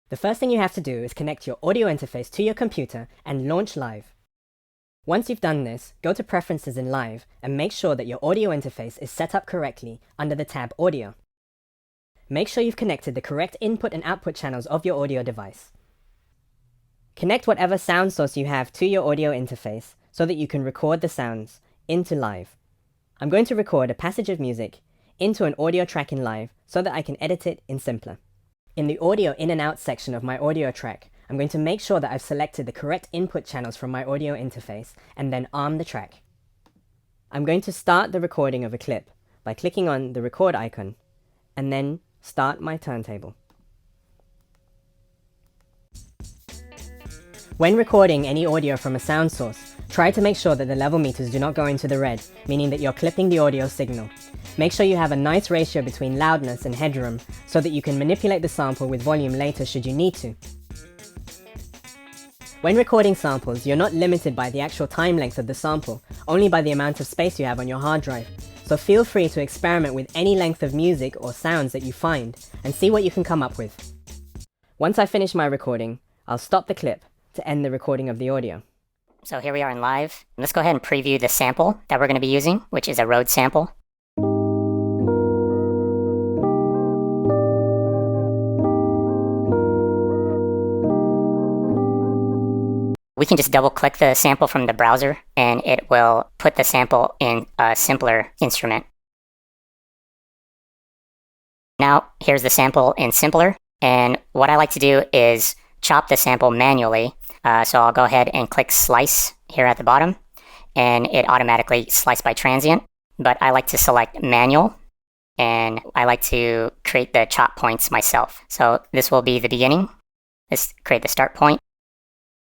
The first thing you have to do is connect your audio interface to your computer and launch Live. Once you've done this, go to Preferences in Live and make sure that your audio interface is set up correctly under the tab Audio. Make sure you've connected the correct input and output channels of your audio device. Connect whatever sound source you have to your audio interface so that you can record the sounds into Live. I'm going to record a passage of music into an audio track in Live so that I can edit it in Simpler. In the audio in and out section of my audio track, I'm going to make sure that I've selected the correct input channels from my audio interface and then arm the track. I'm going to start the recording of a clip by clicking on the record icon and then start my turntable. When recording any audio from a sound source, try to make sure that the level meters do not go into the red, meaning that you're clipping the audio signal. Make sure you have a nice ratio between loudness and headroom so that you can manipulate the sample with volume later should you need to. When recording samples, you're not limited by the actual time length of the sample, only by the amount of space you have on your hard drive. So feel free to experiment with any length of music or sounds that you find and see what you can come up with. Once I finish my recording, I'll stop the clip to end the recording of the audio. So here we are in Live. Let's go ahead and preview the sample that we're going to be using, which is a Rhodes sample. We can just double click the sample from the browser and it will put the sample in a simpler instrument. Now here's the sample in Simpler, and what I like to do is chop the sample manually. So I'll go ahead and click Slice here at the bottom, and it automatically slices by transient. But I like to select Manual, and I like to create the chop points myself. So this will be the beginning. Let's create the start point.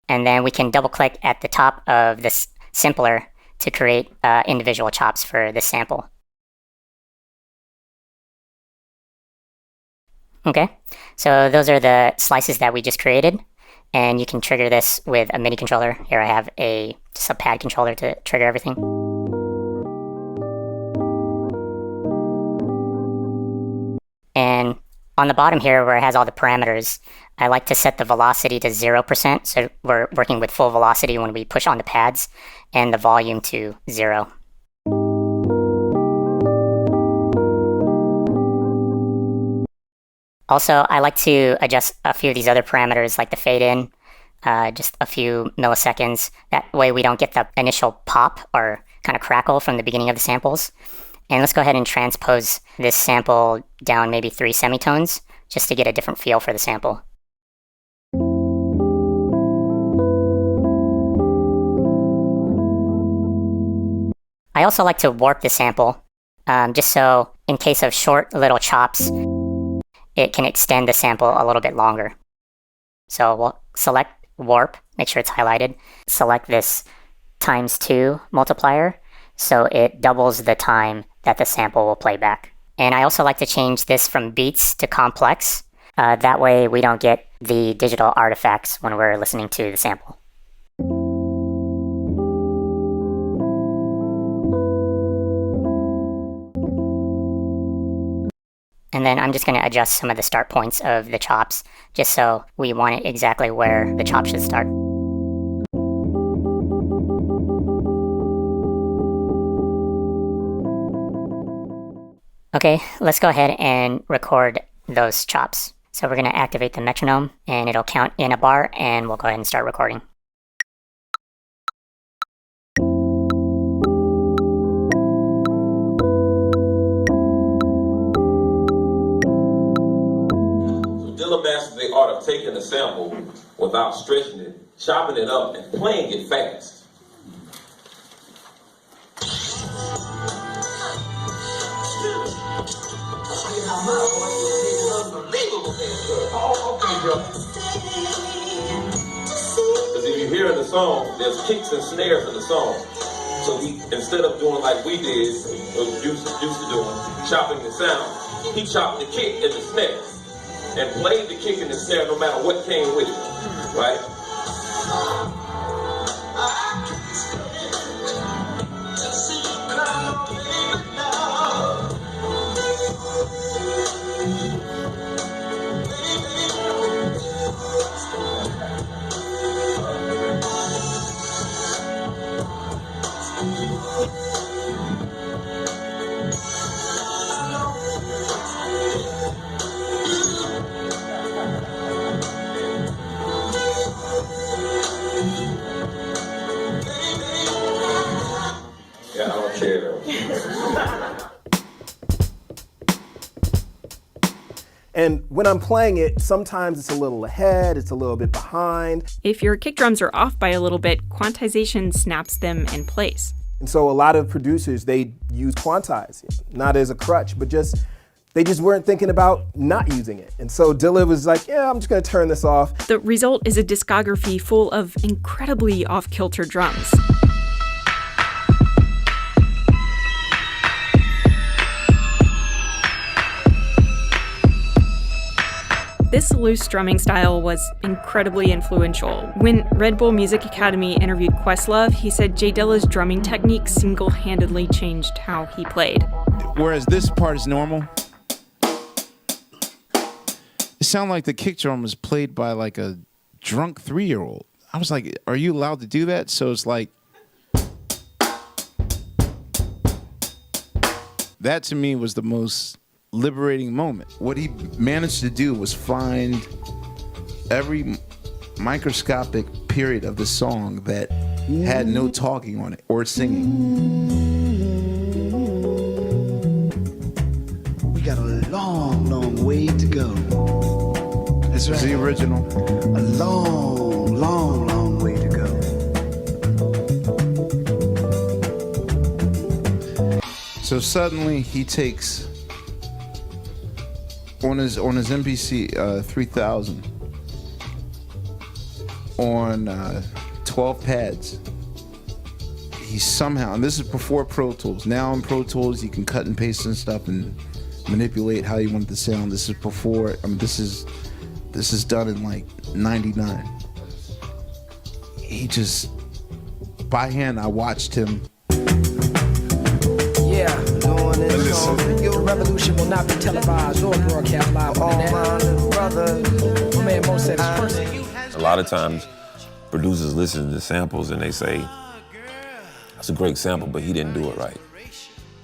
And then we can double click at the top of this Simpler to create individual chops for this sample. Okay, so those are the slices that we just created. And you can trigger this with a MIDI controller. Here I have just a pad controller to trigger everything. And on the bottom here where it has all the parameters, I like to set the velocity to 0%, so we're working with full velocity when we push on the pads, and the volume to 0. Also, I like to adjust a few of these other parameters like the fade in, just a few milliseconds. That way we don't get the initial pop or kind of crackle from the beginning of the samples. And let's go ahead and transpose this sample down maybe 3 semitones just to get a different feel for the sample. I also like to warp the sample, just so in case of short little chops, it can extend the sample a little bit longer. So we'll select Warp, make sure it's highlighted. Select this ×2 multiplier, so it doubles the time that the sample will play back. And I also like to change this from beats to complex. That way we don't get the digital artifacts when we're listening to the sample. And then I'm just going to adjust some of the start points of the chops, just so we want it exactly where the chop should start. Okay, let's go ahead and record those chops. So we're going to activate the metronome, and it'll count in a bar, and we'll go ahead and start recording. Master the art of taking a sample without stretching it, chopping it up, and playing it fast. Because if you hear in the song, there's kicks and snares in the song. So he, instead of doing like we did, or used to doing, chopping the sound, he chopped the kick and the snare. And played the kick and the snare no matter what came with it, right? And when I'm playing it, sometimes it's a little ahead, it's a little bit behind. If your kick drums are off by a little bit, quantization snaps them in place. And so a lot of producers, they use quantize, not as a crutch, but they just weren't thinking about not using it. And so Dilla was like, yeah, I'm just gonna turn this off. The result is a discography full of incredibly off-kilter drums. This loose drumming style was incredibly influential. When Red Bull Music Academy interviewed Questlove, he said J Dilla's drumming technique single-handedly changed how he played. Whereas this part is normal, it sounded like the kick drum was played by like a drunk 3-year-old. I was like, are you allowed to do that? So it's like, that to me was the most liberating moment. What he managed to do was find every microscopic period of the song that had no talking on it or singing. We got a long, long way to go. That's right. It's the original. A long, long, long way to go. So suddenly he takes on his MPC 3000 on 12 pads. He somehow, and this is before Pro Tools. Now in Pro Tools you can cut and paste and stuff and manipulate how you want it to sound. This is before. I mean, this is done in like '99. He just by hand. I watched him. Yeah, doing this song for you. The revolution will not be televised or broadcast live on the net. My man Mo said it's personal. A lot of times, producers listen to the samples and they say, that's a great sample, but he didn't do it right.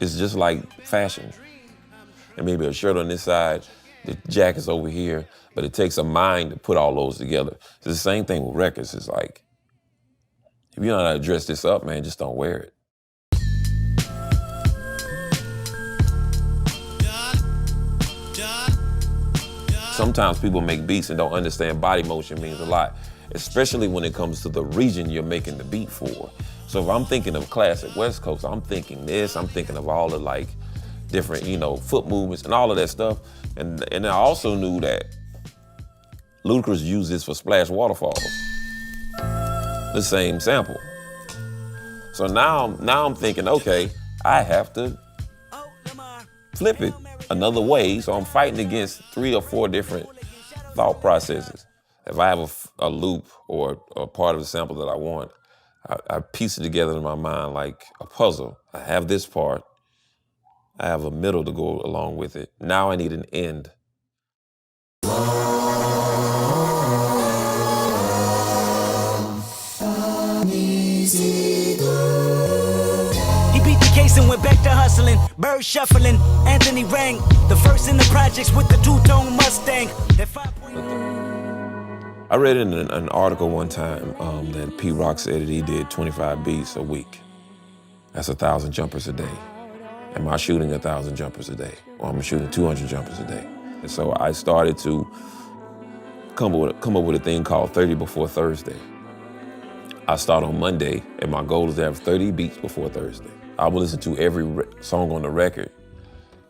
It's just like fashion. And maybe a shirt on this side, the jacket's over here, but it takes a mind to put all those together. It's the same thing with records. It's like, if you know how to dress this up, man, just don't wear it. Sometimes people make beats and don't understand body motion means a lot, especially when it comes to the region you're making the beat for. So if I'm thinking of classic West Coast, I'm thinking this, I'm thinking of all the like different, foot movements and all of that stuff. And I also knew that Ludacris used this for Splash Waterfalls, the same sample. So now I'm thinking, okay, I have to flip it another way, so I'm fighting against 3 or 4 different thought processes. If I have a loop or a part of the sample that I want, I piece it together in my mind like a puzzle. I have this part, I have a middle to go along with it. Now I need an end. And went back to hustling, bird shuffling. Anthony rang, the first in the projects with the 2-tone Mustang. I read in an article one time that P. Rock said that he did 25 beats a week. That's 1,000 jumpers a day. Am I shooting 1,000 jumpers a day? Or I'm shooting 200 jumpers a day? And so I started to come up with a thing called 30 before Thursday. I start on Monday, and my goal is to have 30 beats before Thursday. I would listen to every song on the record.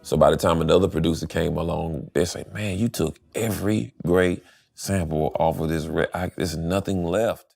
So by the time another producer came along, they say, man, you took every great sample off of this record. There's nothing left.